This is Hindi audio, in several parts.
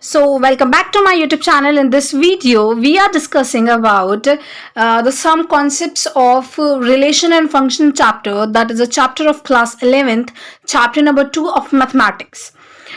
So welcome back to my YouTube channel. In this video, we are discussing about the some concepts of relation and function chapter. That is a chapter of class 11th, chapter number 2 of mathematics.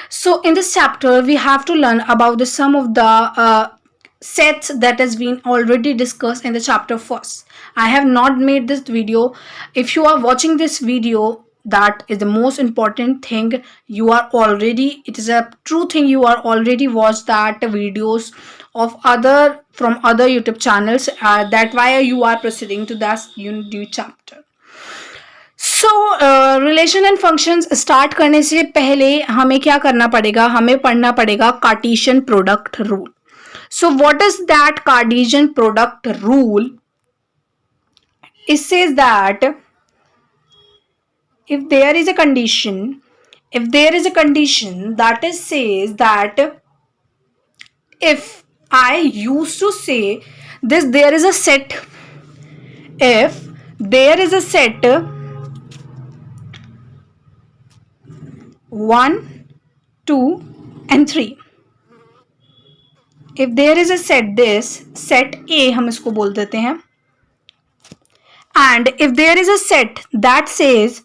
So in this chapter, we have to learn about the sum of the sets that has been already discussed in the chapter first. I have not made this video. If you are watching this video, that is the most important thing. You are already, it is a true thing, you are already watched that videos of other from other YouTube channels. That why you are proceeding to that new chapter. So relation and functions start करने से पहले हमें क्या करना पड़ेगा, हमें पढ़ना पड़ेगा Cartesian product rule. So what is that Cartesian product rule? It says that if there is a condition that is says that if I used to say this, there is a set, if there is a set 1, 2 and 3, if there is a set, this set A हम इसको बोल देते हैं, and if there is a set that says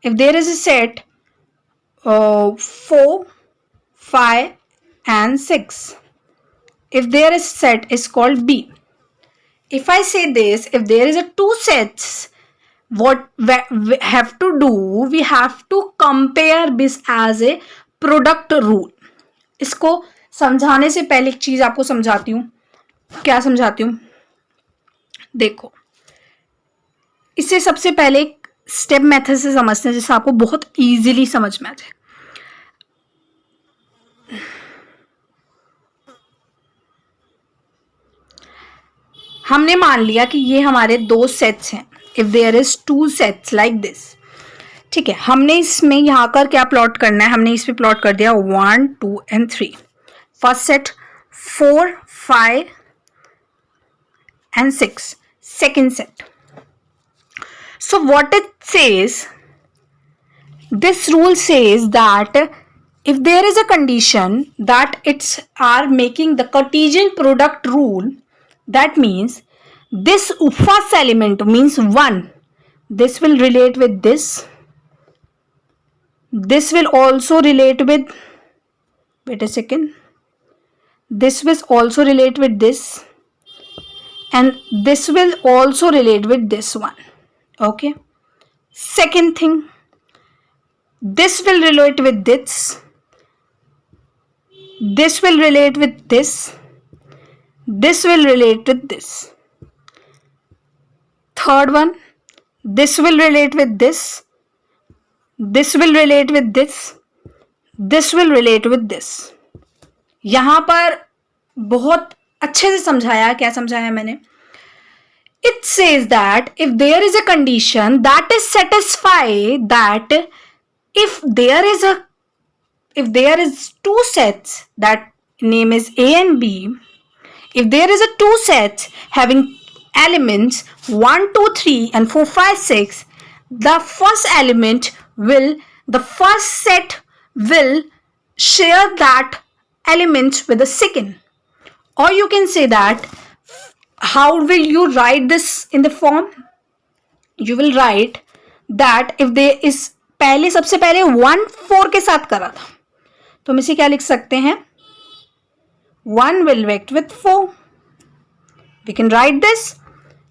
if there is a set 4, 5 and 6, if there is set is called B. If I say this, if there is a two sets, what we have to do, we have to compare this as a product rule. इसको समझाने से पहले एक चीज आपको समझाती हूँ. क्या समझाती हूँ? देखो, इससे सबसे पहले एक स्टेप मेथड से समझते हैं जिससे आपको बहुत इजीली समझ में आ जाए. हमने मान लिया कि ये हमारे दो सेट्स हैं. If there is two sets like this, ठीक है. हमने इसमें यहाँ कर क्या प्लॉट करना है, हमने इस पे प्लॉट कर दिया 1, 2 and 3. First set 4, 5 and 6. Second set. So what it says, this rule says that if there is a condition that it's are making the Cartesian product rule, that means this first element means 1, this will relate with this, this will also relate with, wait a second, this will also relate with this, and this will also relate with this one. Okay. Second thing, this will relate with this, this will relate with this, this will relate with this. Third one, this will relate with this, this will relate with this, this will relate with this. यहां पर बहुत अच्छे से समझाया. क्या समझाया मैंने? It says that if there is a condition that is satisfied, that if there is two sets that name is A and B, if there is a two sets having elements 1, 2, 3 and 4, 5, 6, the first set will share that element with the second. Or you can say that, how will you write this in the form? You will write that if there is, पहले सबसे पहले 1, 4 के साथ करा था, तो हम इसे क्या लिख सकते हैं? 1 will react with 4. We can write this.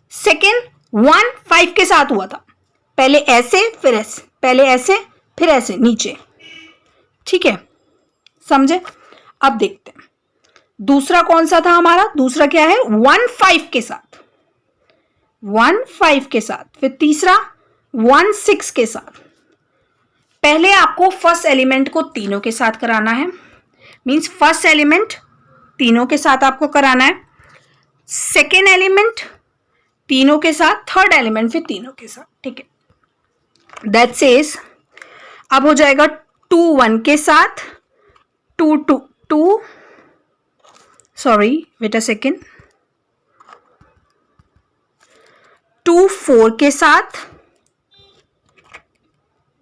Second, 1, 5 के साथ हुआ था. पहले ऐसे फिर ऐसे, पहले ऐसे फिर ऐसे नीचे. ठीक है, समझे? अब देखते हैं दूसरा कौन सा था हमारा. दूसरा क्या है? 1, 5 के साथ, 1, 5 के साथ. फिर तीसरा 1, 6 के साथ. पहले आपको फर्स्ट एलिमेंट को तीनों के साथ कराना है. मींस फर्स्ट एलिमेंट तीनों के साथ आपको कराना है, सेकेंड एलिमेंट तीनों के साथ, थर्ड एलिमेंट फिर तीनों के साथ. ठीक है. दैट सेज अब हो जाएगा 2, 1 के साथ, 2, sorry, wait a second, 2, 4 के साथ,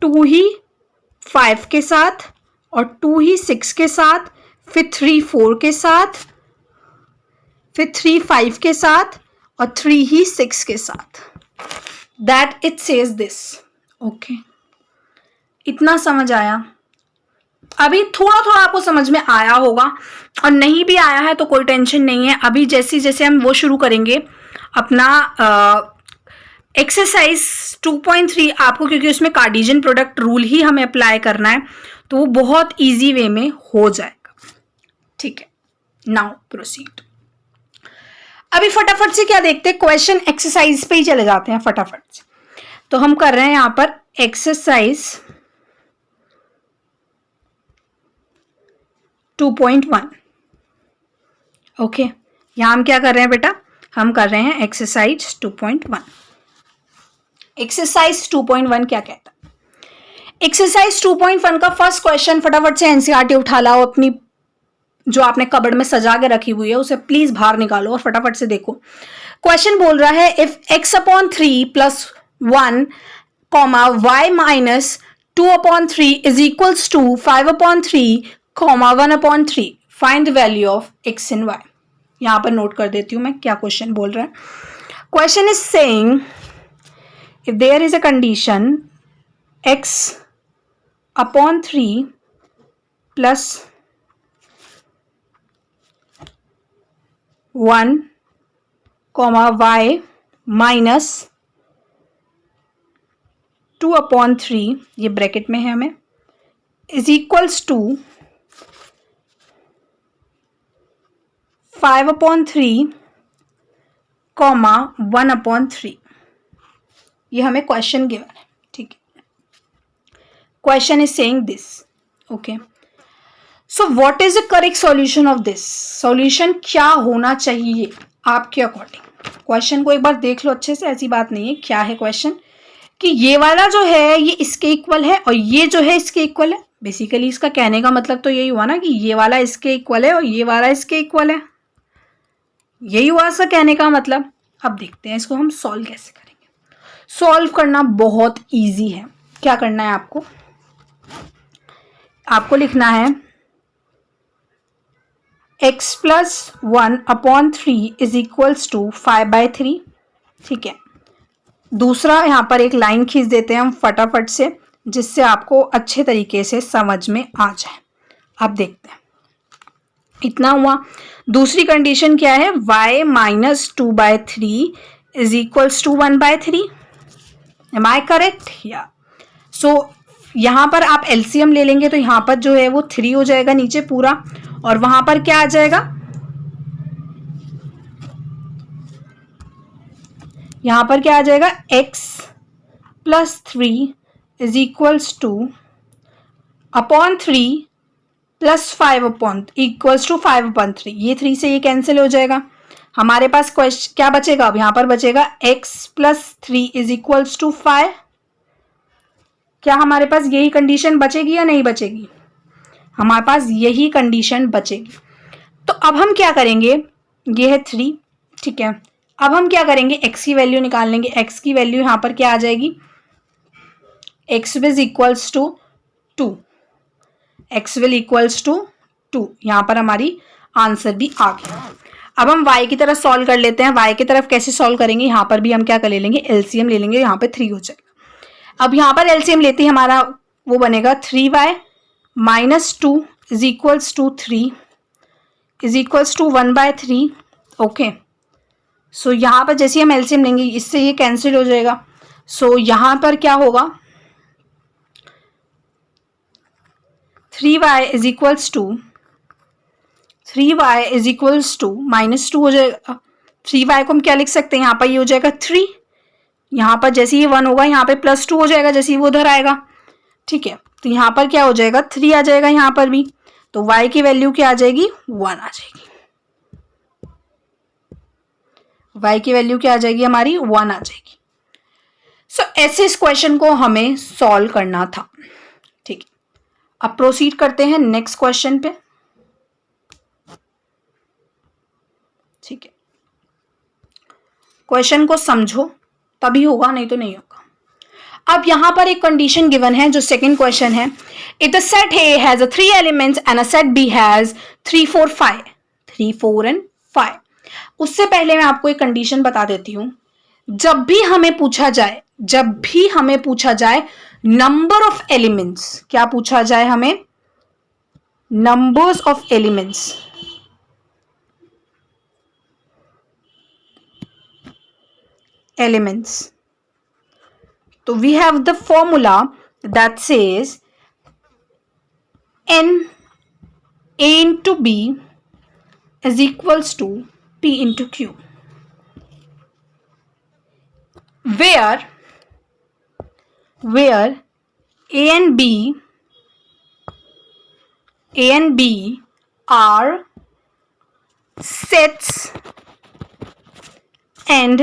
2 ही 5 के साथ और 2 ही 6 के साथ, फिर 3 4 के साथ, फिर 3 5 के साथ और 3 ही 6 के साथ. That it says this. Okay, इतना समझ आया? अभी थोड़ा थोड़ा आपको समझ में आया होगा, और नहीं भी आया है तो कोई टेंशन नहीं है. अभी जैसे जैसे हम वो शुरू करेंगे अपना एक्सरसाइज 2.3 आपको, क्योंकि उसमें कार्टेशियन प्रोडक्ट रूल ही हमें अप्लाई करना है, तो वो बहुत इजी वे में हो जाएगा. ठीक है, नाउ प्रोसीड. अभी फटाफट से क्या देखते हैं, क्वेश्चन एक्सरसाइज पे ही चले जाते हैं फटाफट से. तो हम कर रहे हैं यहां पर एक्सरसाइज 2.1. ओके, यहां हम क्या कर रहे हैं बेटा, हम कर रहे हैं एक्सरसाइज 2.1. एक्सरसाइज 2.1 क्या कहता है? एक्सरसाइज 2.1 का फर्स्ट क्वेश्चन, फटाफट से एनसीईआरटी उठा लाओ, अपनी जो आपने कबर्ड में सजा के रखी हुई है उसे प्लीज बाहर निकालो और फटाफट से देखो. क्वेश्चन बोल रहा है if x/3 plus 1 comma y minus 2/3 is equals to 5/3 comma 1/3, find the value of x and y. यहां पर नोट कर देती हूं मैं क्या क्वेश्चन बोल रहा है. Question is saying if there is a condition x/3 plus 1 comma y minus 2/3, ये ब्रैकेट में है हमें, is equals to 5/3 comma 1/3. ये हमें क्वेश्चन गिवन है. ठीक है, question is saying this. Okay, so what is the correct solution of this? Solution क्या होना चाहिए आपके अकॉर्डिंग? क्वेश्चन को एक बार देख लो अच्छे से, ऐसी बात नहीं है. क्या है क्वेश्चन कि ये वाला जो है ये इसके इक्वल है और ये जो है इसके इक्वल है. बेसिकली इसका कहने का मतलब तो यही हुआ ना कि ये वाला इसके इक्वल है और ये वाला इसके इक्वल है. यही हुआ इसका कहने का मतलब. अब देखते हैं इसको हम सॉल्व कैसे करेंगे. सॉल्व करना बहुत इजी है. क्या करना है आपको, आपको लिखना है x plus 1/3 is equals to 5/3. ठीक है, दूसरा यहां पर एक लाइन खींच देते हैं हम फटाफट से, जिससे आपको अच्छे तरीके से समझ में आ जाए. अब देखते हैं, इतना हुआ. दूसरी कंडीशन क्या है, y minus 2/3 is equals to 1/3. Am I correct? या सो यहां पर आप एलसीएम ले लेंगे तो यहां पर जो है वो 3 हो जाएगा नीचे पूरा, और वहां पर क्या आ जाएगा, यहां पर क्या आ जाएगा, x plus 3 is equals to upon 3 plus 5 equals to 5/3. ये 3 से ये कैंसिल हो जाएगा. हमारे पास क्वेश्चन क्या बचेगा, अब यहां पर बचेगा x plus 3 is equals to 5. क्या हमारे पास यही कंडीशन बचेगी या नहीं बचेगी? हमारे पास यही कंडीशन बचेगी. तो अब हम क्या करेंगे, ये है 3. ठीक है, अब हम क्या करेंगे, x की वैल्यू निकाल लेंगे. x की वैल्यू यहां पर क्या आ जाएगी, x is equals to 2. x will equals to 2. यहां पर हमारी आंसर भी आ गया. अब हम y की तरफ सॉल्व कर लेते हैं. y की तरफ कैसे सॉल्व करेंगे, यहां पर भी हम क्या कर ले लेंगे, एलसीएम ले लेंगे. यहां पे 3 हो जाएगा. अब यहां पर एलसीएम लेते ही हमारा वो बनेगा 3y minus 2 is equals to 3 is equals to 1/3. Okay, so यहां पर जैसे हम एलसीएम लेंगे इससे ये कैंसिल हो जाएगा. सो यहां पर क्या होगा, 3y is equals to 3y is equals to minus 2 हो जाएगा. 3y को हम क्या लिख सकते हैं, यहाँ पर ये हो जाएगा 3. यहाँ पर जैसे ये 1 होगा यहाँ पे प्लस 2 हो जाएगा जैसे ही वो उधर आएगा. ठीक है, तो यहाँ पर क्या हो जाएगा, 3 आ जाएगा यहाँ पर भी. तो y की वैल्यू क्या आ जाएगी, 1 आ जाएगी. y की वैल्यू क्या आ जाएगी हमारी, 1 आ जाएगी. सो ऐसे इस क्वेश्चन को हमें सॉल्व करना था. ठीक है, अब प्रोसीड करते हैं नेक्स्ट क्वेश्चन पे. ठीक है, क्वेश्चन को समझो तभी होगा, नहीं तो नहीं होगा. अब यहां पर एक कंडीशन गिवन है जो सेकंड क्वेश्चन है, if the set A has a 3 elements and a set B has 3 4 5, 3 4 and 5। उससे पहले मैं आपको एक कंडीशन बता देती हूं, जब भी हमें पूछा जाए नंबर ऑफ एलिमेंट्स, क्या पूछा जाए हमें, नंबर्स ऑफ एलिमेंट्स, तो we have the formula that says n a into b is equals to p into q, where a and b are sets and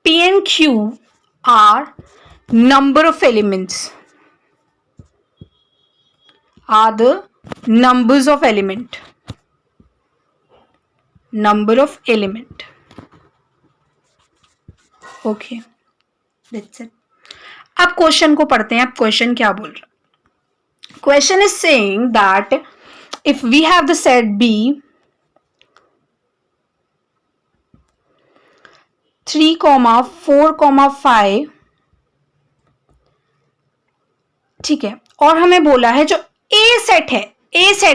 p and q are number of elements, are the numbers of element, okay, that's it. अब क्वेश्चन को पढ़ते हैं। अब क्वेश्चन क्या बोल रहा, question is saying that if we have the set B 3, 4, 5, ठीक है, और हमें बोला है जो ए सेट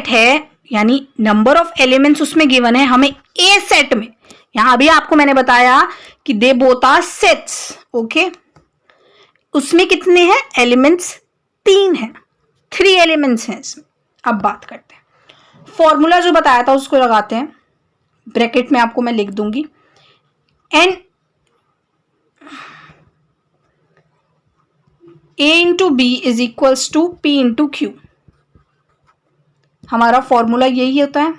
है यानी नंबर ऑफ एलिमेंट्स उसमें गिवन है हमें ए सेट में। यहां अभी आपको मैंने बताया कि they both are sets, okay, उसमें कितने हैं एलिमेंट्स, 3 हैं, 3 एलिमेंट्स हैं इसमें। अब बात करते हैं, फॉर्मूला जो बताया था उसको लगाते हैं, ब्रैकेट में आपको मैं लिख दूंगी, n a into B is equals to P into Q, हमारा फॉर्मूला यही होता है,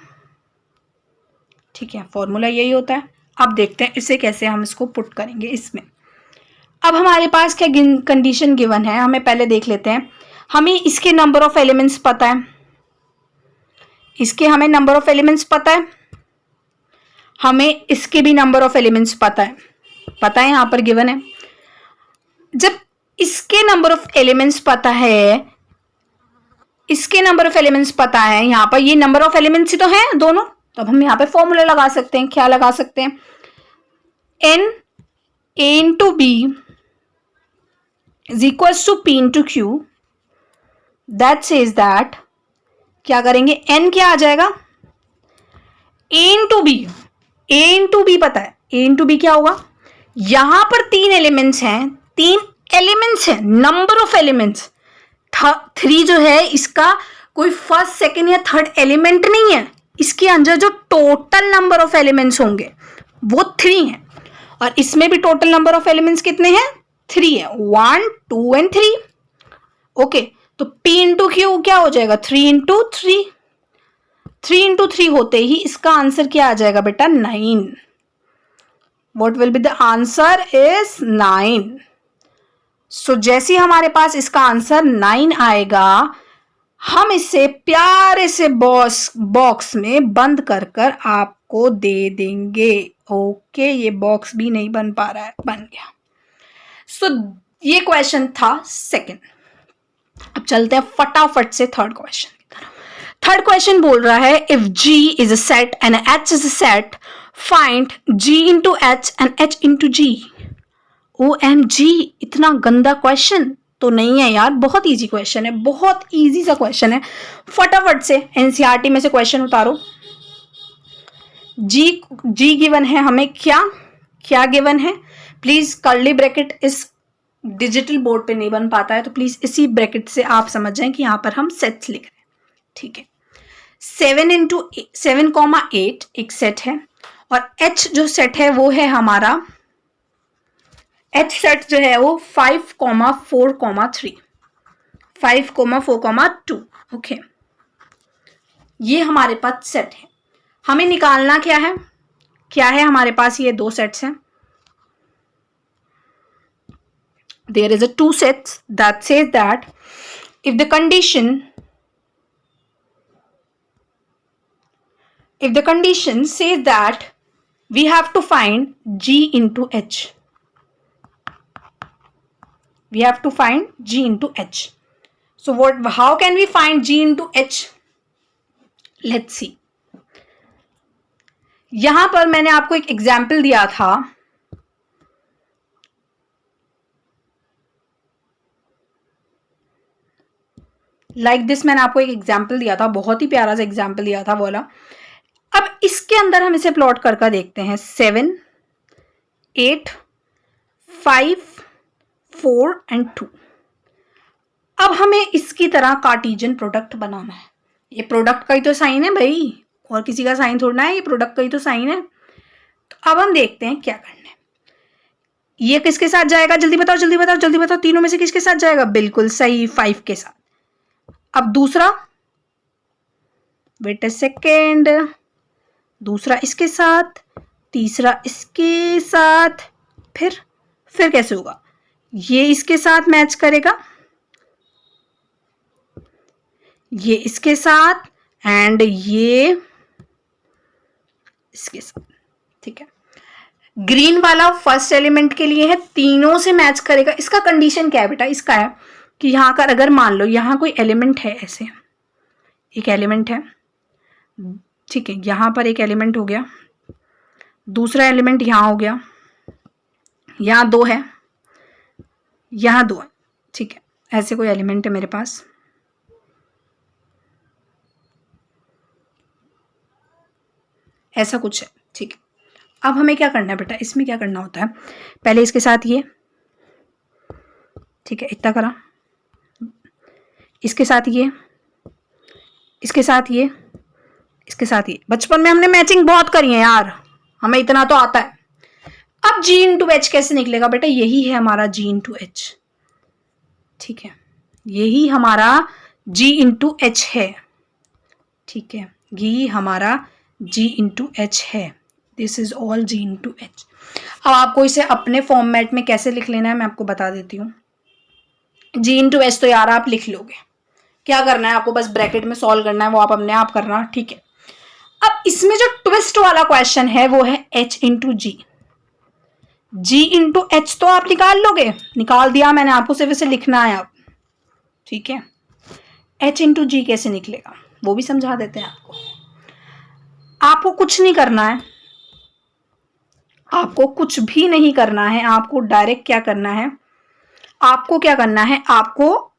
ठीक है, फॉर्मूला यही होता है। अब देखते हैं इसे कैसे हम इसको पुट करेंगे इसमें। अब हमारे पास क्या कंडीशन गिवन है, हमें पहले देख लेते हैं। हमें इसके नंबर ऑफ एलिमेंट्स पता है, इसके हमें नंबर ऑफ एलिमेंट्स पता है, हमें इसके भी नंबर ऑफ एलिमेंट्स पता है यहां पर गिवन है। जब इसके नंबर ऑफ एलिमेंट्स पता है, इसके नंबर ऑफ एलिमेंट्स पता है, यहां पर ये नंबर ऑफ एलिमेंट्स ही तो हैं दोनों, तो अब हम यहां पे फॉर्मूला लगा सकते हैं। क्या लगा सकते हैं, n a into B is equals to p into Q, that says that, क्या करेंगे, n क्या आ जाएगा, a इंटू बी पता है, a इंटू बी क्या होगा, यहां पर 3 एलिमेंट्स हैं, 3 एलिमेंट्स हैं, नंबर ऑफ एलिमेंट्स 3 जो है इसका कोई फर्स्ट, सेकंड या थर्ड एलिमेंट नहीं है, इसके अंदर जो टोटल नंबर ऑफ एलिमेंट्स होंगे वो 3 हैं, और इसमें भी टोटल नंबर ऑफ एलिमेंट्स कितने हैं, 3 है, 1 2 एंड 3, ओके। तो p इंटू क्यू क्या हो जाएगा, 3 इंटू 3, 3 इंटू 3 होते ही इसका आंसर क्या आ जाएगा बेटा, 9। What will be the answer is 9। सो जैसे हमारे पास इसका आंसर 9 आएगा, हम इसे प्यारे से बॉक्स में बंद कर कर आपको दे देंगे, ओके। ये बॉक्स भी नहीं बन पा रहा है, बन गया। सो ये क्वेश्चन था सेकंड। अब चलते हैं फटाफट से थर्ड क्वेश्चन की तरफ। थर्ड क्वेश्चन बोल रहा है, if G is a set and H is a set, find G into H and H into G। OMG, इतना गंदा क्वेश्चन तो नहीं है यार, बहुत इजी क्वेश्चन है, बहुत इजी सा क्वेश्चन है। फटाफट से एनसीईआरटी में से क्वेश्चन उतारो। जी गिवन है हमें, क्या गिवन है, प्लीज कर्ली ब्रैकेट इस डिजिटल बोर्ड पे नहीं बन पाता है, तो प्लीज इसी ब्रैकेट से आप समझ जाएं कि यहां पर हम सेट्स लिख रहे हैं, ठीक है। 7,8 एक सेट है, और H जो सेट है वो है हमारा, H सेट जो है वो 5,4,3, 5,4,2, ओके। ये हमारे पास सेट है, हमें निकालना क्या है हमारे पास ये 2 सेट्स हैं। There is a 2 sets that says that if the condition says that we have to find G into H, We have to find G into H. So how can we find G into H? Let's see. यहां पर मैंने आपको एक एग्जाम्पल दिया था, लाइक दिस मैंने आपको एक एग्जाम्पल दिया था, बहुत ही प्यारा सा एग्जाम्पल दिया था बोला। अब इसके अंदर हम इसे प्लॉट करके देखते हैं। 7, 8, 5, 4 and 2। अब हमें इसकी तरह कार्टेशियन प्रोडक्ट बनाना है। ये प्रोडक्ट का ही तो साइन है भाई, और किसी का साइन थोड़ा है, ये प्रोडक्ट का ही तो साइन है। तो अब हम देखते हैं क्या करना है। ये किसके साथ जाएगा, जल्दी बताओ जल्दी बताओ जल्दी बताओ, तीनों में से किसके साथ जाएगा? बिल्कुल सही, 5 के साथ। अब दूसरा, वेट अ सेकेंड, दूसरा इसके साथ, तीसरा इसके साथ, फिर कैसे होगा? ये इसके साथ मैच करेगा, ये इसके साथ, एंड ये इसके साथ। ठीक है, ग्रीन वाला फर्स्ट एलिमेंट के लिए है, तीनों से मैच करेगा। इसका कंडीशन क्या है बेटा? इसका है कि यहाँ का अगर मान लो यहाँ कोई एलिमेंट है, ऐसे एक एलिमेंट है, ठीक है, यहाँ पर एक एलिमेंट हो गया, दूसरा एलिमेंट यहाँ हो गया, यहाँ 2 है, यहाँ 2 है, ठीक है, ऐसे कोई एलिमेंट है मेरे पास। ऐसा कुछ है, ठीक है। अब हमें क्या करना है बेटा? इसमें क्या करना होता है? पहले इसके साथ ये, ठीक है, इतना करा, इसके साथ ये, इसके साथ ये, इसके साथ ये। बचपन में हमने मैचिंग बहुत करी है यार, हमें इतना तो आता है। अब G इंटू H कैसे निकलेगा बेटा? यही है हमारा G इंटू H, ठीक है, यही हमारा G इंटू H है, ठीक है, यही हमारा G इंटू H है। This is all G into H। अब आपको इसे अपने फॉर्मेट में कैसे लिख लेना है मैं आपको बता देती हूँ। G इंटू H तो यार आप लिख लोगे, क्या करना है आपको? बस ब्रैकेट में सॉल्व करना है, वो आप अपने आप करना, ठीक है। अब इसमें जो ट्विस्ट वाला क्वेश्चन है वो है H into G। G into H तो आप निकाल लोगे, निकाल दिया मैंने, आपको सिर्फ इसे लिखना है अब, ठीक है। H इंटू G कैसे निकलेगा वो भी समझा देते हैं आपको। आपको कुछ नहीं करना है, आपको कुछ भी नहीं करना है, आपको डायरेक्ट क्या करना है? आपको क्या करना है? आपको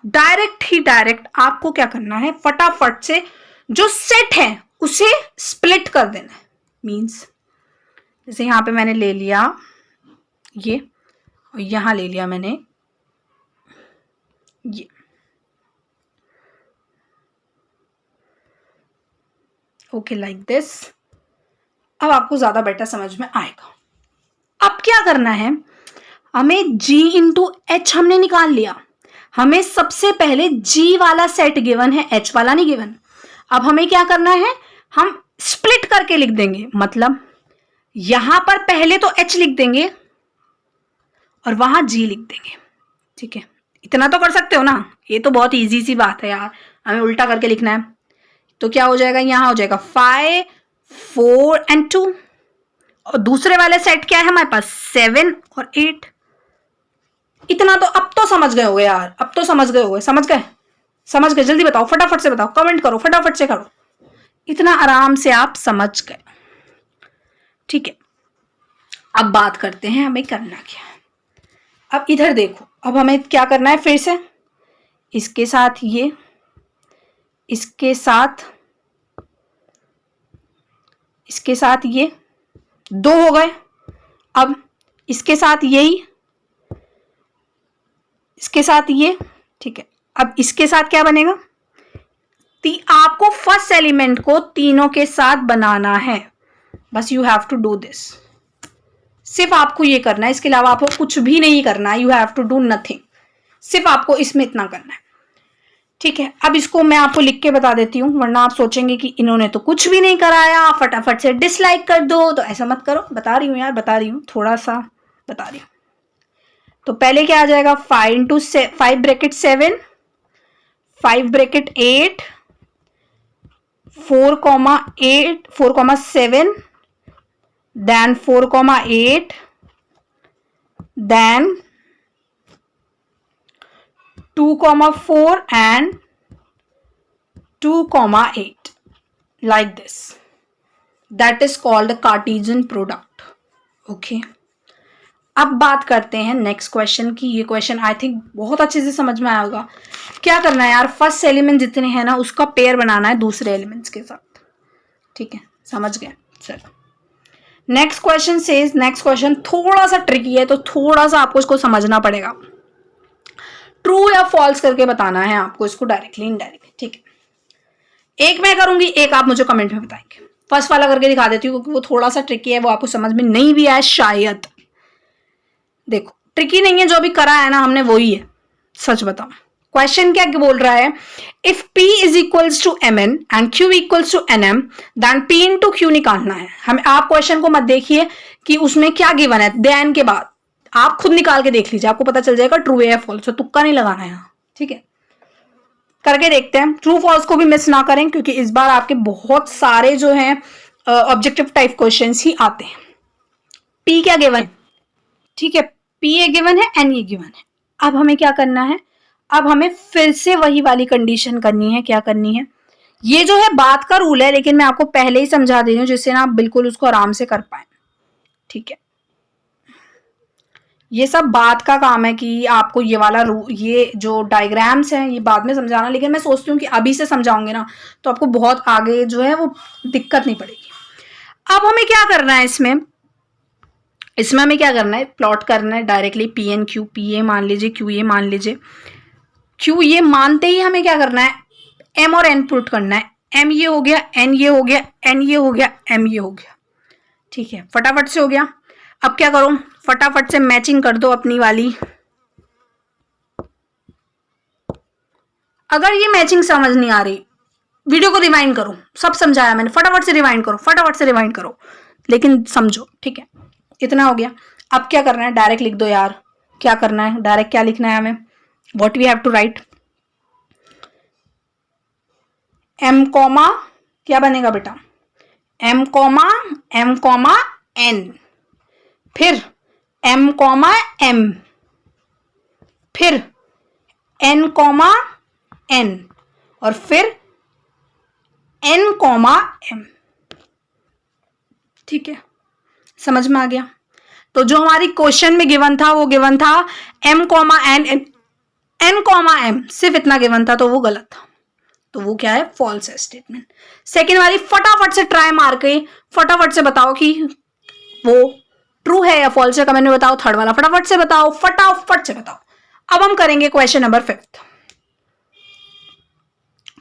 डायरेक्ट आपको क्या करना है? फटाफट से जो सेट है उसे स्प्लिट कर देना है। मीन्स जैसे यहां पे मैंने ले लिया ये, और यहां ले लिया मैंने ये, ओके, लाइक दिस। अब आपको ज्यादा बेटर समझ में आएगा। अब क्या करना है? हमें G इंटू H हमने निकाल लिया, हमें सबसे पहले G वाला सेट गिवन है, H वाला नहीं गिवन। अब हमें क्या करना है? हम स्प्लिट करके लिख देंगे, मतलब यहां पर पहले तो H लिख देंगे और वहां G लिख देंगे, ठीक है। इतना तो कर सकते हो ना, ये तो बहुत इजी सी बात है यार, हमें उल्टा करके लिखना है। तो क्या हो जाएगा? यहां हो जाएगा 5, 4 and 2, और दूसरे वाले सेट क्या है हमारे पास? 7 और 8। इतना तो अब तो समझ गए होगे यार, अब तो समझ गए होगे, समझ गए? जल्दी बताओ, फटाफट से बताओ, कमेंट करो, फटाफट से करो। इतना आराम से आप समझ गए, ठीक है। अब बात करते हैं हमें करना क्या है। अब इधर देखो, अब हमें क्या करना है? फिर से इसके साथ ये, इसके साथ, इसके साथ ये 2 हो गए। अब इसके साथ यही, इसके साथ ये, ठीक है। अब इसके साथ क्या बनेगा? आपको फर्स्ट एलिमेंट को तीनों के साथ बनाना है, बस you have to do this. सिर्फ आपको ये करना है, इसके अलावा आपको कुछ भी नहीं करना है। You have to do nothing, सिर्फ आपको इसमें इतना करना है, ठीक है। अब इसको मैं आपको लिख के बता देती हूँ, वरना आप सोचेंगे कि इन्होंने तो कुछ भी नहीं कराया, फटाफट से डिसलाइक कर दो। तो ऐसा मत करो, बता रही हूँ यार, बता रही हूँ, थोड़ा सा बता रही हूँ। तो पहले क्या आ जाएगा? 5 into 5 bracket 7, 5 bracket 8, 4,8, 4,7, then 4,8, then 2,4 and 2,8 like this. That is called a Cartesian product. Okay. अब बात करते हैं नेक्स्ट क्वेश्चन की. ये क्वेश्चन आई थिंक बहुत अच्छे से समझ में आया होगा. क्या करना है यार, फर्स्ट एलिमेंट जितने हैं ना उसका पेयर बनाना है दूसरे एलिमेंट्स के साथ. ठीक है, समझ गए. चलो next question says, next question थोड़ा सा ट्रिकी है तो थोड़ा सा आपको इसको समझना पड़ेगा. ट्रू या फॉल्स करके बताना है आपको इसको, डायरेक्टली इनडायरेक्टली. ठीक है, एक मैं करूंगी, एक आप मुझे कमेंट में बताएंगे. फर्स्ट वाला करके दिखा देती हूँ क्योंकि वो थोड़ा सा ट्रिकी है, वो आपको समझ में नहीं भी आया शायद. देखो ट्रिकी नहीं है, जो अभी करा है ना हमने वही है. सच बताओ क्वेश्चन क्या बोल रहा है. If P is equals to Mn and Q equals to Nm then P into Q निकालना है हमें. आप क्वेश्चन को मत देखिए कि उसमें क्या गिवन है, देन के बाद आप खुद निकाल के देख लीजिए, आपको पता चल जाएगा ट्रू है या फॉल्स. तो तुक्का नहीं लगाना है यहाँ. ठीक है, करके देखते हैं. ट्रू फॉल्स को भी मिस ना करें क्योंकि इस बार आपके बहुत सारे जो हैं ऑब्जेक्टिव टाइप क्वेश्चंस ही आते हैं. P क्या गिवन है. ठीक है, P ये गिवन है, N ये गिवन है. अब हमें क्या करना है, अब हमें फिर से वही वाली कंडीशन करनी है. क्या करनी है, ये जो है बात का रूल है लेकिन मैं आपको पहले ही समझा दे रही हूँ जिससे ना आप बिल्कुल उसको आराम से कर पाए. ठीक है, ये सब बात का काम है कि आपको ये वाला ये जो डायग्राम्स हैं ये बाद में समझाना, लेकिन मैं सोचती हूँ कि अभी से समझाऊंगे ना तो आपको बहुत आगे जो है वो दिक्कत नहीं पड़ेगी. अब हमें क्या करना है, इसमें हमें क्या करना है, प्लॉट करना है directly. P N Q, P A मान लीजिए, क्यू ए मान लीजिए. क्यू ये मानते ही हमें क्या करना है, एम और एन पुट करना है. एम ये हो गया, एन ये हो गया, एन ये हो गया, एम ये हो गया. ठीक है, फटाफट से हो गया. अब क्या करो, फटाफट से मैचिंग कर दो अपनी वाली. अगर ये मैचिंग समझ नहीं आ रही, वीडियो को रिवाइंड करो. सब समझाया मैंने, फटाफट से रिवाइंड करो, फटाफट से रिवाइंड करो, लेकिन समझो. ठीक है, इतना हो गया. अब क्या करना है, डायरेक्ट लिख दो यार. क्या करना है, डायरेक्ट क्या लिखना है हमें, what we have to write. M comma क्या बनेगा बेटा, एम कॉमा एन, फिर एम कॉमा एम, फिर एन कॉमा एन, और फिर एन कॉमा एम. ठीक है, समझ में आ गया. तो जो हमारी क्वेश्चन में गिवन था वो गिवन था M comma N, N comma M, सिर्फ इतना गिवन था तो वो गलत था. तो वो क्या है, फॉल्स है स्टेटमेंट. सेकेंड वाली फटाफट से ट्राई मार के फटाफट से बताओ कि वो ट्रू है या फॉल्स है, कमेंट में बताओ. थर्ड वाला फटाफट से बताओ, फटाफट से बताओ. अब हम करेंगे क्वेश्चन नंबर 5.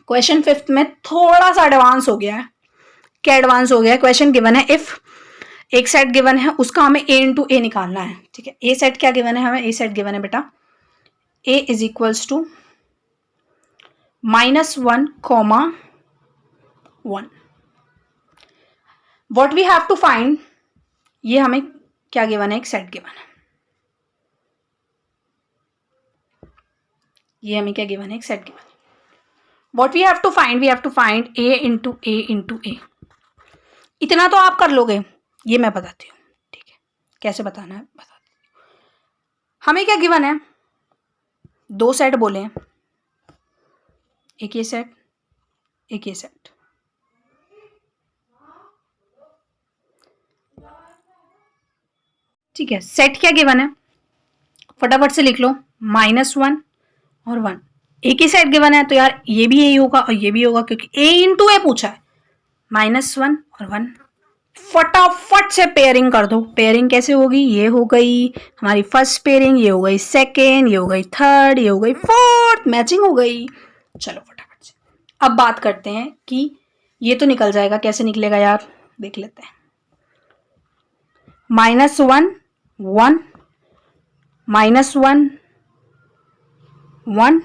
क्वेश्चन 5 में थोड़ा सा एडवांस हो गया है. क्या एडवांस हो गया है, क्वेश्चन गिवन है इफ एक सेट गिवन है उसका हमें a इंटू ए निकालना है. ठीक है, ए सेट क्या गिवन है हमें, ए सेट गिवन है बेटा a is equals to -1, 1. What we have to find, ये हमें क्या गिवन है, एक सेट गिवन है. ये हमें क्या गिवन है, एक सेट गिवन है. What we have to find, we have to find a into A into A. इतना तो आप कर लोगे, ये मैं बताती हूँ. ठीक है, कैसे बताना है बताती हूँ. हमें क्या गिवन है, 2 सेट बोले हैं, एक ये सेट, एक ये सेट. ठीक है, सेट क्या गिवन है, फटाफट से लिख लो, -1 और 1. एक ही सेट गिवन है तो यार ये भी यही होगा और ये भी होगा क्योंकि a इंटू ए पूछा है. -1 और 1, फटाफट से पेयरिंग कर दो. पेयरिंग कैसे होगी, ये हो गई हमारी फर्स्ट पेयरिंग, ये हो गई सेकेंड, ये हो गई थर्ड, ये हो गई फोर्थ, मैचिंग हो गई. चलो फटाफट से अब बात करते हैं कि ये तो निकल जाएगा, कैसे निकलेगा यार देख लेते हैं. -1 1, -1 1,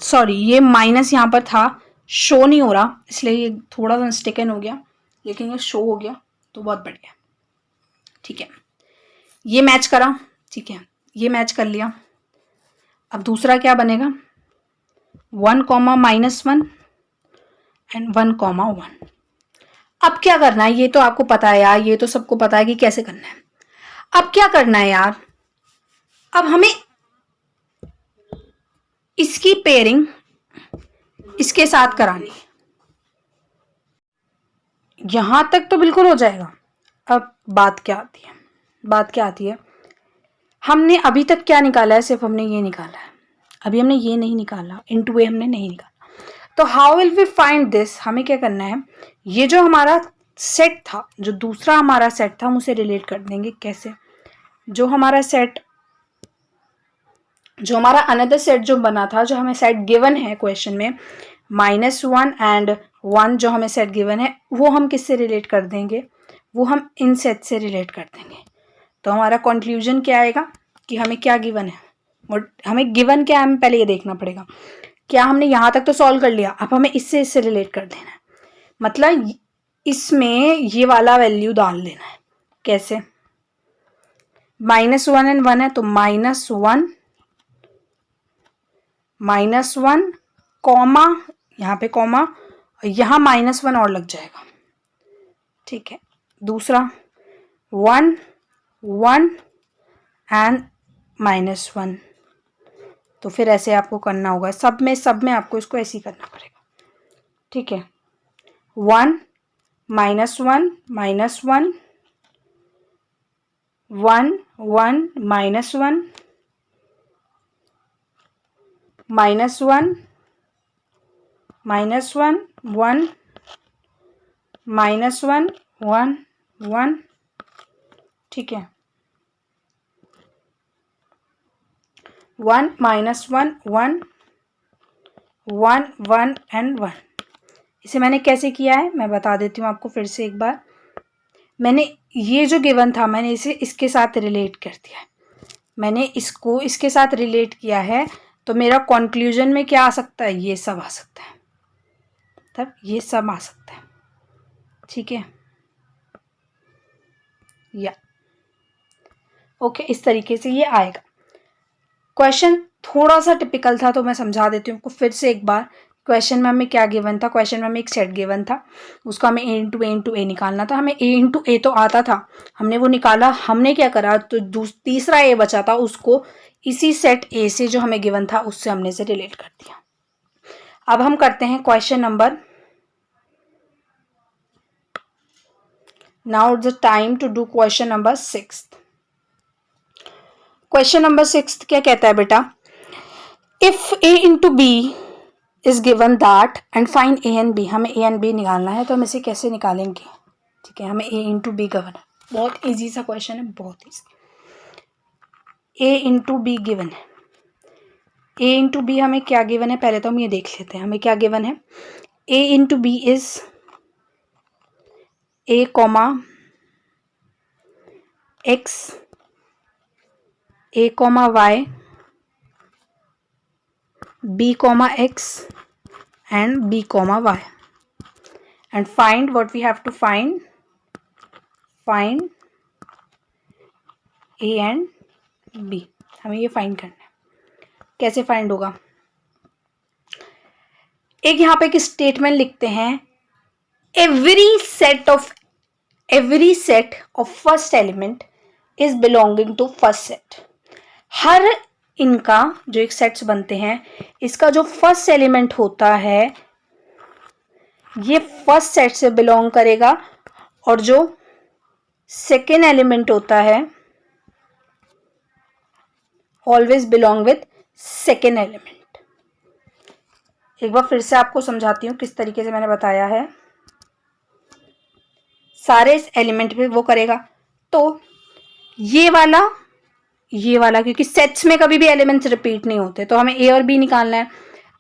सॉरी ये माइनस यहाँ पर था, शो नहीं हो रहा इसलिए ये थोड़ा सा मिस्टेकन हो गया, लेकिन ये शो हो गया तो बहुत बढ़िया. ठीक है, ये मैच करा. ठीक है, ये मैच कर लिया. अब दूसरा क्या बनेगा, 1, -1 एंड 1, 1. अब क्या करना है, ये तो आपको पता है यार, ये तो सबको पता है कि कैसे करना है. अब क्या करना है यार, अब हमें इसकी पेयरिंग इसके साथ करानी है। यहां तक तो बिल्कुल हो जाएगा। अब बात क्या आती है, हमने अभी तक क्या निकाला है, सिर्फ हमने ये निकाला है, अभी हमने ये नहीं निकाला, इनटू ए हमने नहीं निकाला। तो how will we find this, हमें क्या करना है, ये जो हमारा सेट था, जो दूसरा हमारा सेट था, हम उसे रिलेट कर देंगे। कैसे? जो हमारा अनदर सेट जो बना था, जो हमें सेट गिवन है क्वेश्चन में, -1 एंड 1 जो हमें सेट गिवन है, वो हम किससे रिलेट कर देंगे, वो हम इन सेट से रिलेट कर देंगे। तो हमारा कंक्लूजन क्या आएगा कि हमें क्या गिवन है, और हमें गिवन क्या है, हमें पहले ये देखना पड़ेगा। क्या हमने यहाँ तक तो सॉल्व कर लिया, अब हमें इससे रिलेट कर देना है, मतलब इसमें ये वाला वैल्यू डाल देना है। कैसे? -1 एंड 1 है, तो -1 कॉमा, यहाँ पे कॉमा, यहाँ -1 और लग जाएगा। ठीक है। दूसरा 1 1 एंड -1, तो फिर ऐसे आपको करना होगा, सब में आपको इसको ऐसे ही करना पड़ेगा। ठीक है। 1 -1 -1 1 1 -1 -1 -1 1 -1 1 1। ठीक है। 1 -1 1 1 1 एंड 1। इसे मैंने कैसे किया है मैं बता देती हूँ आपको फिर से एक बार। मैंने ये जो गिवन था, मैंने इसे इसके साथ रिलेट कर दिया है, मैंने इसको इसके साथ रिलेट किया है, तो मेरा कंक्लूजन में क्या आ सकता है, ये सब आ सकता है, तब ये सब आ सकता है। ठीक है, या ओके, इस तरीके से ये आएगा। क्वेश्चन थोड़ा सा टिपिकल था, तो मैं समझा देती हूँ आपको फिर से एक बार। क्वेश्चन में हमें क्या गिवन था, क्वेश्चन में हमें एक सेट गिवन था, उसका हमें ए इंटू ए निकालना था। हमें ए इंटू ए तो आता था, हमने वो निकाला। हमने क्या करा, तो तीसरा ए बचा था, उसको इसी सेट ए से जो हमें गिवन था उससे हमने से रिलेट कर दिया। अब हम करते हैं question number, now it's the time to do question number 6। Question number 6 क्या कहता है बेटा, if A into B is given that and find A and B. हमें ए एंड बी निकालना है, तो हम इसे कैसे निकालेंगे। ठीक है, हमें ए इंटू बी गिवन है, बहुत इजी सा क्वेश्चन है, बहुत easy. A into be given है, ए इंटू बी हमें क्या गिवन है, पहले तो हम ये देख लेते हैं हमें क्या गिवन है। A into B is A comma x, A comma y, b comma x and b comma y, and find what we have to find a and b। हमें ये फाइंड करना है। कैसे फाइंड होगा, एक यहाँ पे एक स्टेटमेंट लिखते हैं, every set of first element is belonging to first set. हर इनका जो एक सेट्स बनते हैं, इसका जो फर्स्ट एलिमेंट होता है ये फर्स्ट सेट से बिलोंग करेगा, और जो सेकेंड एलिमेंट होता है always belong with second element. एक बार फिर से आपको समझाती हूँ किस तरीके से मैंने बताया है। सारे एलिमेंट पे वो करेगा, तो ये वाला क्योंकि सेट्स में कभी भी एलिमेंट्स रिपीट नहीं होते, तो हमें ए और बी निकालना है।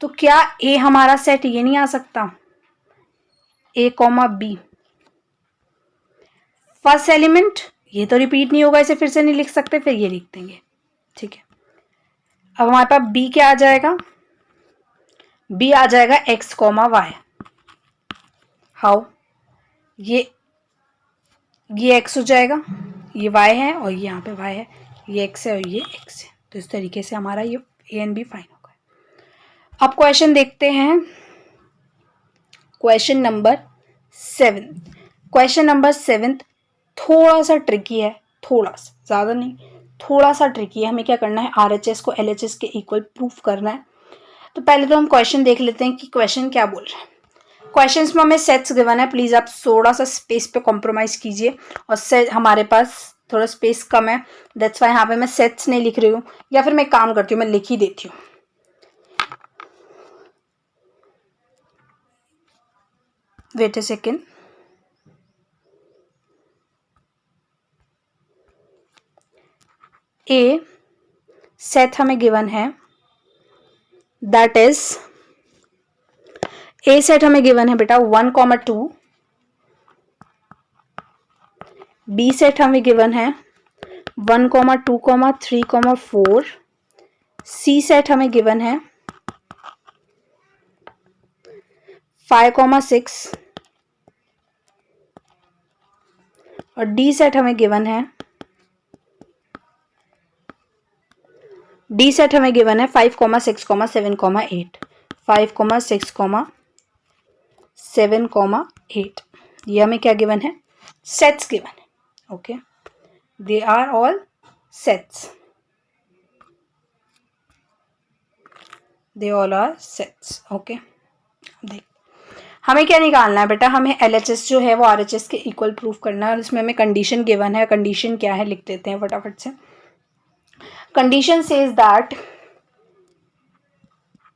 तो क्या ए हमारा सेट ये नहीं आ सकता, ए कॉमा बी फर्स्ट एलिमेंट, ये तो रिपीट नहीं होगा, इसे फिर से नहीं लिख सकते, फिर ये लिख देंगे। ठीक है, अब हमारे पास बी क्या आ जाएगा, बी आ जाएगा एक्स कॉमा वाई। हाउ, ये एक्स हो जाएगा, ये वाई है और यहाँ पे वाई है, ये एक्स है और ये एक्स है। तो इस तरीके से हमारा ये ए एंड बी फाइन होगा। अब क्वेश्चन देखते हैं, क्वेश्चन नंबर 7। क्वेश्चन नंबर 7 थोड़ा सा ट्रिकी है, थोड़ा सा, ज़्यादा नहीं, थोड़ा सा ट्रिकी है। हमें क्या करना है, RHS को LHS के इक्वल प्रूफ करना है। तो पहले तो हम क्वेश्चन देख लेते हैं कि क्वेश्चन क्या बोल रहा है। क्वेश्चंस में हमें सेट्स गिवन है, प्लीज आप थोड़ा सा स्पेस पे कॉम्प्रोमाइज कीजिए, और सेट हमारे पास थोड़ा स्पेस कम है, दैट्स वाई यहाँ पे मैं सेट्स नहीं लिख रही हूँ, या फिर मैं काम करती हूँ, मैं लिख ही देती हूँ। Wait a second, A set हमें गिवन है, दैट इज ए सेट हमें गिवन है बेटा 1,2, बी सेट हमें गिवन है 1,2, 3, 4, सी सेट हमें गिवन है 5, 6, और डी सेट हमें गिवन है 5, 6, 7, 8, 5, 6, 7, 8, ये हमें क्या गिवन है, सेट्स गिवन है। Okay, they are all sets, they all are sets. Okay, देख हमें क्या निकालना है बेटा, हमें LHS जो है वो RHS के इक्वल प्रूफ करना है, और इसमें हमें कंडीशन गिवन है। कंडीशन क्या है लिख देते हैं फटाफट से। Condition says that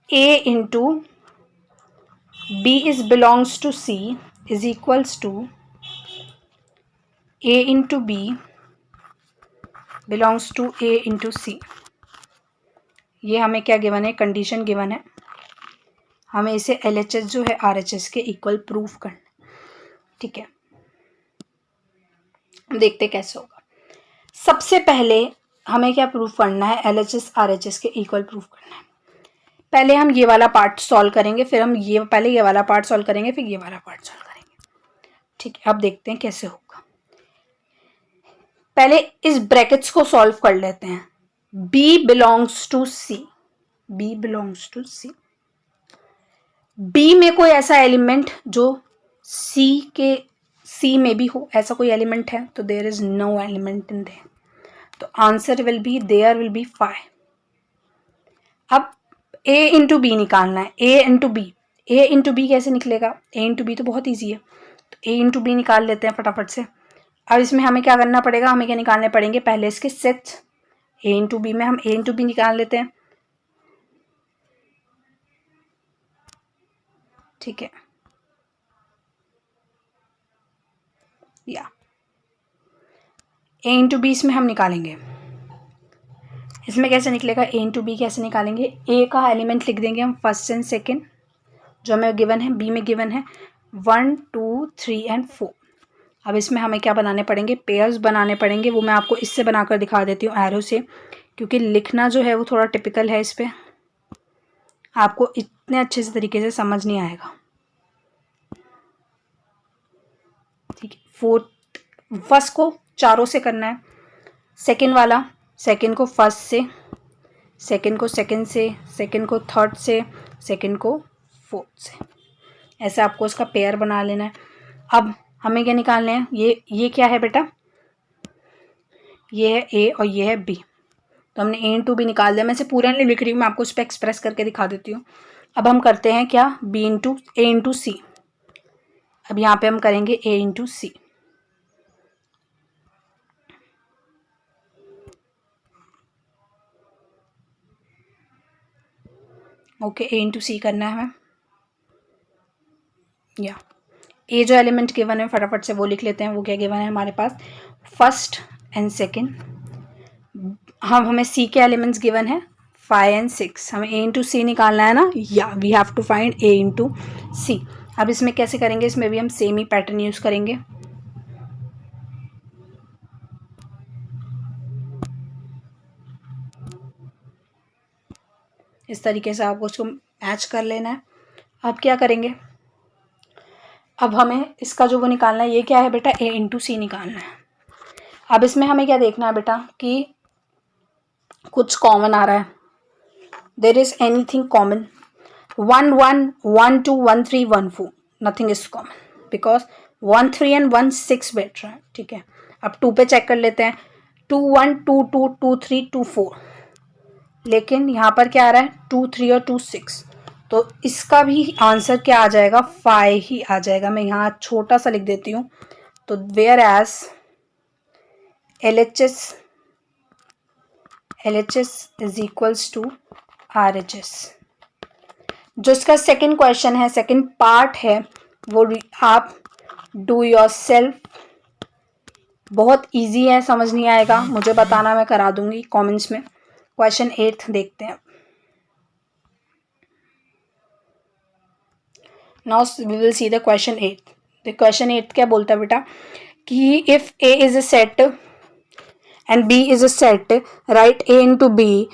A into B is belongs to C is equals to A into B belongs to A into C। ये हमें क्या गिवन है, कंडीशन गिवन है, हमें इसे LHS जो है RHS के इक्वल प्रूफ करना। ठीक है, देखते कैसे होगा। सबसे पहले हमें क्या प्रूफ करना है, LHS RHS के इक्वल प्रूफ करना है। पहले हम ये वाला पार्ट सॉल्व करेंगे, फिर हम पहले ये वाला पार्ट सॉल्व करेंगे, फिर ये वाला पार्ट सॉल्व करेंगे। ठीक है, अब देखते हैं कैसे होगा। पहले इस ब्रैकेट्स को सॉल्व कर लेते हैं। B belongs to C, B belongs to C, B में कोई ऐसा एलिमेंट जो C में भी हो, ऐसा कोई एलिमेंट है तो there is no element in there, तो answer will be there will be 5। अब A इंटू बी निकालना है, A इंटू बी कैसे निकलेगा, A इंटू बी तो बहुत ईजी है, तो A इंटू बी निकाल लेते हैं फटाफट से। अब इसमें हमें क्या करना पड़ेगा, हमें क्या निकालने पड़ेंगे, पहले इसके सेट्स। A इंटू बी में हम A इंटू बी निकाल लेते हैं। ठीक है, या A इंटू बी इसमें हम निकालेंगे, इसमें कैसे निकलेगा, A इंटू बी कैसे निकालेंगे, A का एलिमेंट लिख देंगे हम फर्स्ट एंड सेकेंड, जो हमें गिवन है, B में गिवन है 1, 2, 3 एंड 4। अब इसमें हमें क्या बनाने पड़ेंगे, पेयर्स बनाने पड़ेंगे, वो मैं आपको इससे बनाकर दिखा देती हूँ एरो से, क्योंकि लिखना जो है वो थोड़ा टिपिकल है, इस पर आपको इतने अच्छे से तरीके से समझ नहीं आएगा। ठीक है, फर्स्ट को चारों से करना है, सेकेंड को फर्स्ट से, सेकेंड को सेकेंड से, सेकेंड को थर्ड से, सेकेंड को फोर्थ से, ऐसे आपको उसका पेयर बना लेना है। अब हमें क्या निकालने हैं, ये क्या है बेटा, ये है A और ये है B, तो हमने A इंटू बी निकाल दिया। मैं इसे पूरा नहीं लिख रही हूँ, मैं आपको उस पर एक्सप्रेस करके दिखा देती हूँ। अब हम करते हैं क्या, A इंटू सी। अब यहाँ पे हम करेंगे A into C. Okay, A into C करना है हमें, या A जो एलिमेंट गिवन है फटाफट से वो लिख लेते हैं। वो क्या गिवन है हमारे पास, फर्स्ट एंड सेकेंड। हमें C के एलिमेंट्स गिवन है 5 एंड 6, हमें A इंटू सी निकालना है ना, या we have to find A into C. अब इसमें कैसे करेंगे, इसमें भी हम सेम ही पैटर्न यूज करेंगे। इस तरीके से आपको उसको मैच कर लेना है। अब क्या करेंगे, अब हमें इसका जो वो निकालना है, ये क्या है बेटा, A इंटू सी निकालना है। अब इसमें हमें क्या देखना है बेटा कि कुछ कॉमन आ रहा है, there is anything common, 1, 1, 1, 2, 1, 3, 1, 4, nothing is common because 1, 3 and 1, 6 बैठ रहा है। ठीक है, अब 2 पे चेक कर लेते हैं, 2, 1, 2, 2, 3, 2, 4, लेकिन यहाँ पर क्या आ रहा है, 2, 3 और 2, 6, तो इसका भी आंसर क्या आ जाएगा, 5 ही आ जाएगा। मैं यहाँ छोटा सा लिख देती हूँ। तो whereas LHS is equals to RHS। जो इसका सेकंड क्वेश्चन है, सेकंड पार्ट है, वो आप डू योर सेल्फ। बहुत इजी है, समझ नहीं आएगा मुझे बताना, मैं करा दूंगी कमेंट्स में। क्वेश्चन 8 देखते हैं। Now we will see the question 8। The question 8 क्या बोलता है बेटा कि if A is a set and B is a set, right A into B,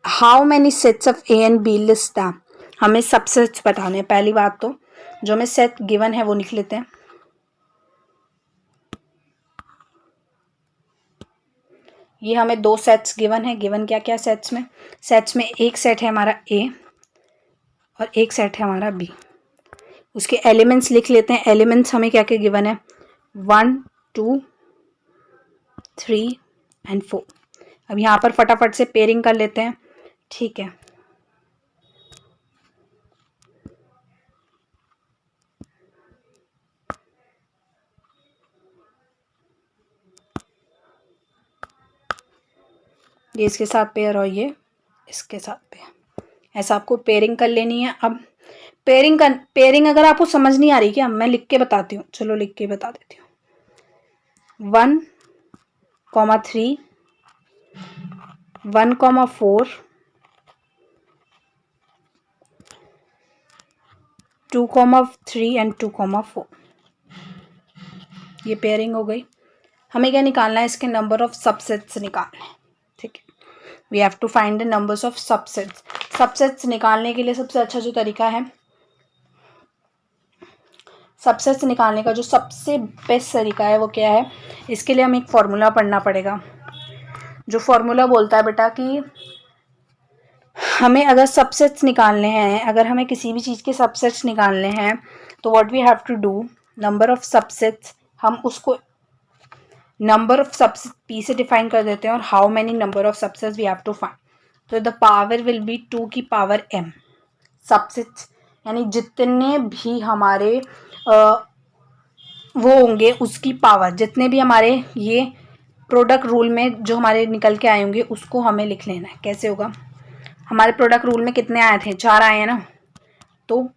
how many sets of A and B list them. हमें सबसेट्स बताने हैं। पहली बात तो जो हमें सेट गिवन है वो लिख लेते हैं। ये हमें 2 सेट्स गिवन है। गिवन क्या क्या सेट्स में एक सेट है हमारा A और एक सेट है हमारा B। उसके एलिमेंट्स लिख लेते हैं। एलिमेंट्स हमें क्या क्या गिवन है, 1 2 3 एंड 4। अब यहाँ पर फटाफट से पेयरिंग कर लेते हैं। ठीक है, ये इसके साथ पेयर और ये इसके साथ पेयर, ऐसा आपको पेयरिंग कर लेनी है। अब पेयरिंग अगर आपको समझ नहीं आ रही क्या, मैं लिख के बताती हूँ। चलो लिख के बता देती हूँ। 1, 3, 1, 4, 2, 3 एंड 2, 4। ये पेयरिंग हो गई। हमें क्या निकालना है, इसके नंबर ऑफ सबसेट्स निकालने हैं। ठीक है, we have to find the numbers of subsets. Subsets निकालने के लिए सबसे अच्छा जो तरीका है, सबसेट्स निकालने का जो सबसे बेस्ट तरीका है वो क्या है, इसके लिए हमें एक फॉर्मूला पढ़ना पड़ेगा। जो फॉर्मूला बोलता है बेटा कि हमें अगर सबसेट्स निकालने हैं, अगर हमें किसी भी चीज़ के सबसेट्स निकालने हैं, तो what we have to do, number of subsets, हम उसको नंबर ऑफ सबसेट P से डिफाइन कर देते हैं और how many number of subsets we have to find. तो द पावर विल बी 2 की पावर m सबसेट्स, यानी जितने भी हमारे वो होंगे उसकी पावर, जितने भी हमारे ये प्रोडक्ट रूल में जो हमारे निकल के आए होंगे उसको हमें लिख लेना है। कैसे होगा, हमारे प्रोडक्ट रूल में कितने आए थे, 4 आए हैं ना, तो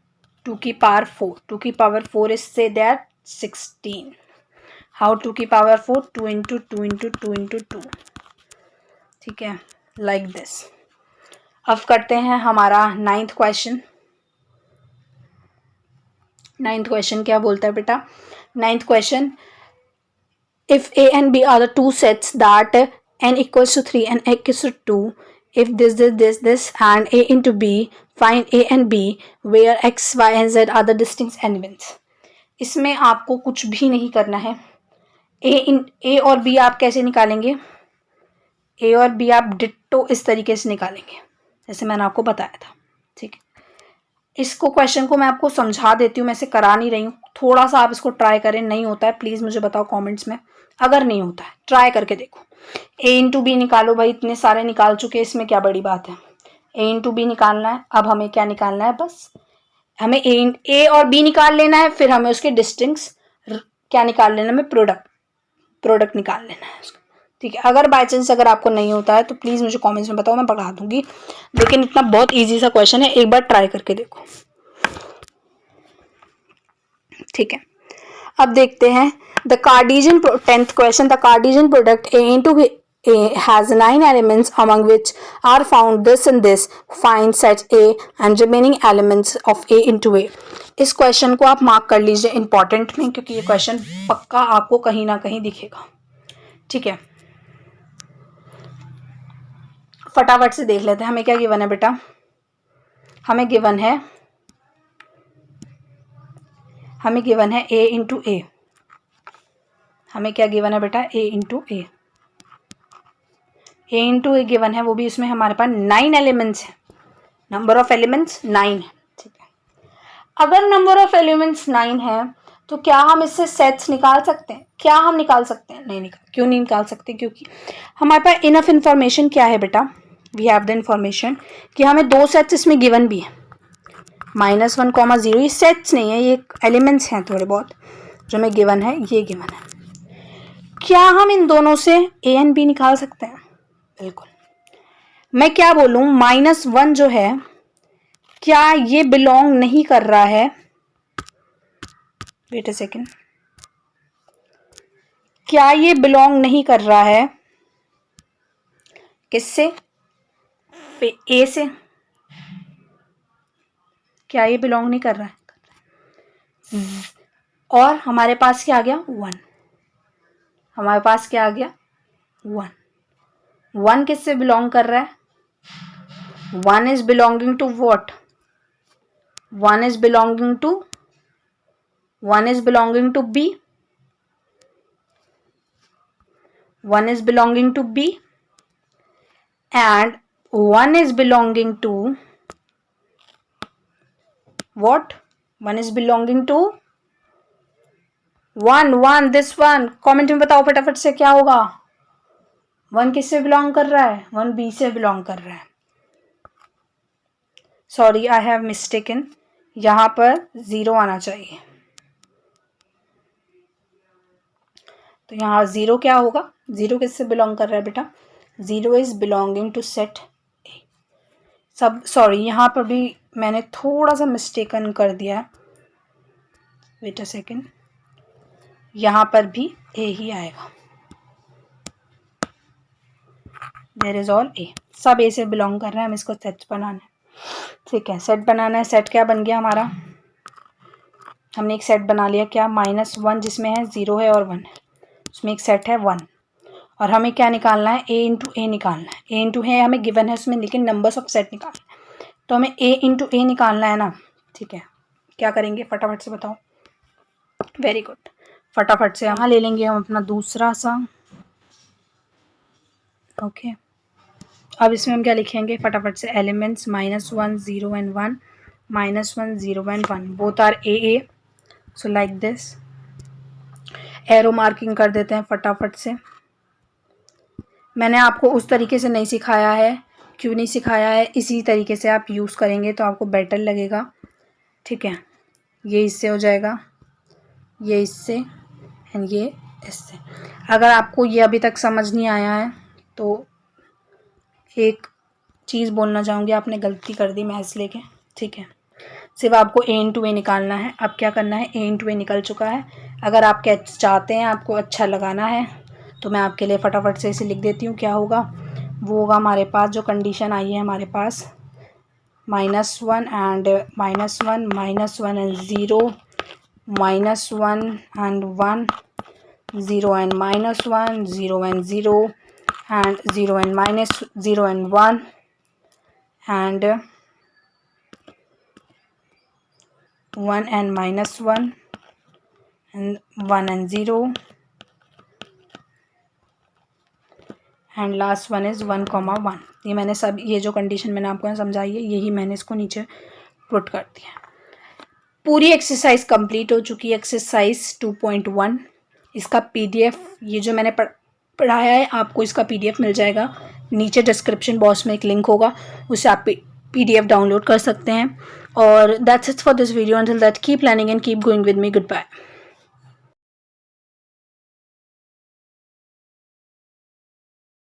2 की पावर 4, 2 की power 4 is say that 16। How 2 की पावर 4, 2 इंटू 2 इंटू 2 इंटू 2। ठीक है, लाइक दिस। अब करते हैं हमारा 9th क्वेश्चन। 9th क्वेश्चन क्या बोलता है बेटा, 9th question, if A and B are the two sets that n equals to 3 and n equals to 2, if this and A into B, find A and B where x, y and z are the distinct elements। इसमें आपको कुछ भी नहीं करना है। A और B आप कैसे निकालेंगे, A और B आप डिट्टो इस तरीके से निकालेंगे जैसे मैंने आपको बताया था। ठीक है, इसको क्वेश्चन को मैं आपको समझा देती हूँ, मैं इसे करा नहीं रही हूँ। थोड़ा सा आप इसको ट्राई करें, नहीं होता है प्लीज़ मुझे बताओ कमेंट्स में। अगर नहीं होता है ट्राई करके देखो। A इंटू बी निकालो भाई, इतने सारे निकाल चुके हैं, इसमें क्या बड़ी बात है। A इंटू बी निकालना है। अब हमें क्या निकालना है, बस हमें A और B निकाल लेना है, फिर हमें उसके डिस्टिंक्ट्स क्या निकाल लेना है, हमें प्रोडक्ट निकाल लेना है उसका। ठीक है, अगर बाई चांस अगर आपको नहीं होता है तो प्लीज़ मुझे कमेंट्स में बताओ, मैं पढ़ा दूंगी। लेकिन इतना बहुत इजी सा क्वेश्चन है, एक बार ट्राई करके देखो। ठीक है, अब देखते हैं the Cartesian 10th question, the Cartesian product A into A has 9 elements among which are found this and this, find set A and remaining elements of A into A। इस क्वेश्चन को आप मार्क कर लीजिए इंपॉर्टेंट में, क्योंकि ये क्वेश्चन पक्का आपको कहीं ना कहीं दिखेगा। ठीक है, फटाफट से देख लेते हैं हमें क्या गिवन है बेटा। हमें गिवन है A इंटू A। हमें क्या गिवन है बेटा, A into A। A into A given है, वो भी इसमें हमारे पास 9 एलिमेंट्स हैं। नंबर ऑफ एलिमेंट्स 9 है। ठीक है, अगर नंबर ऑफ एलिमेंट्स 9 है तो क्या हम इससे सेट्स निकाल सकते हैं, क्या हम निकाल सकते हैं, नहीं निकाल। क्यों नहीं निकाल सकते, क्योंकि हमारे पास इनफ इन्फॉर्मेशन क्या है बेटा, वी हैव द इन्फॉर्मेशन कि हमें 2 सेट्स इसमें गिवन भी है। -1, ये सेट्स नहीं है, ये एलिमेंट्स हैं थोड़े बहुत जो हमें गिवन है, ये गिवन है। क्या हम इन दोनों से ए एंड बी निकाल सकते हैं? बिल्कुल। मैं क्या बोलूं, -1 जो है क्या ये बिलोंग नहीं कर रहा है, वेट अ सेकेंड, क्या ये बिलोंग नहीं कर रहा है किससे? ए से। क्या ये बिलोंग नहीं कर रहा है? और हमारे पास क्या आ गया? 1। हमारे पास क्या आ गया? 1। 1 किससे बिलोंग कर रहा है? 1 is belonging to what? 1 is belonging to B. 1 is belonging to B and 1 is belonging to what? 1 is belonging to 1 this one. Comment में बताओ फटाफट से क्या होगा? 1 किससे बिलोंग कर रहा है? 1 B से बिलोंग कर रहा है। सॉरी, आई हैव मिस्टेकन, यहाँ पर 0 आना चाहिए, तो यहाँ 0 क्या होगा? 0 किससे बिलोंग कर रहा है बेटा? 0 is belonging to set A. सब सॉरी, यहाँ पर भी मैंने थोड़ा सा मिस्टेकन कर दिया है, वेट अ सेकेंड, यहाँ पर भी ए ही आएगा। देयर इज ऑल ए, सब ए से बिलोंग कर रहे हैं, हम इसको सेट बनाना है। ठीक है, सेट बनाना है। सेट क्या बन गया हमारा? हमने एक सेट बना लिया, क्या? -1 जिसमें है 0 है और 1 है, उसमें एक सेट है 1। और हमें क्या निकालना है? ए इंटू ए निकालना है। ए इंटू ए हमें गिवन है उसमें, लेकिन नंबर्स ऑफ सेट निकालना है, तो हमें ए इंटू ए निकालना है ना। ठीक है, क्या करेंगे फटाफट से बताओ? वेरी गुड, फटाफट से यहाँ ले लेंगे हम अपना दूसरा सा। ओके, अब इसमें हम क्या लिखेंगे फटाफट से? Elements -1 0 and 1, -1 0 and 1 both are A. So like this, arrow marking कर देते हैं फटाफट से। मैंने आपको उस तरीके से नहीं सिखाया है, क्यों नहीं सिखाया है? इसी तरीके से आप यूज़ करेंगे तो आपको बेटर लगेगा। ठीक है, ये इससे हो जाएगा, ये इससे एंड ये इससे। अगर आपको ये अभी तक समझ नहीं आया है तो एक चीज़ बोलना चाहूँगी, आपने गलती कर दी मैथ्स लेके। ठीक है, सिर्फ आपको ए इंटू ए निकालना है। अब क्या करना है? ए इंटू ए निकल चुका है। अगर आप क्या चाहते हैं, आपको अच्छा लगाना है, तो मैं आपके लिए फटाफट से इसे लिख देती हूँ। क्या होगा? वो होगा हमारे पास जो कंडीशन आई है हमारे पास, -1 and -1, -1 and 0, -1 and 1, 0 and -1, 0 and 0, and 0 and -0 and 1, and 1 and -1 and 1 and 0, and last 1 is 1,1। ये मैंने सब, ये जो कंडीशन मैंने आपको समझाई है, यही मैंने इसको नीचे पुट कर दिया। पूरी एक्सरसाइज कंप्लीट हो चुकी है, एक्सरसाइज 2.1। इसका PDF, ये जो मैंने पढ़ाया है, आपको इसका PDF मिल जाएगा। नीचे डिस्क्रिप्शन बॉक्स में एक लिंक होगा, उससे आप PDF डाउनलोड कर सकते हैं। और that's it for this video. Until that keep learning and keep going with me. Good bye.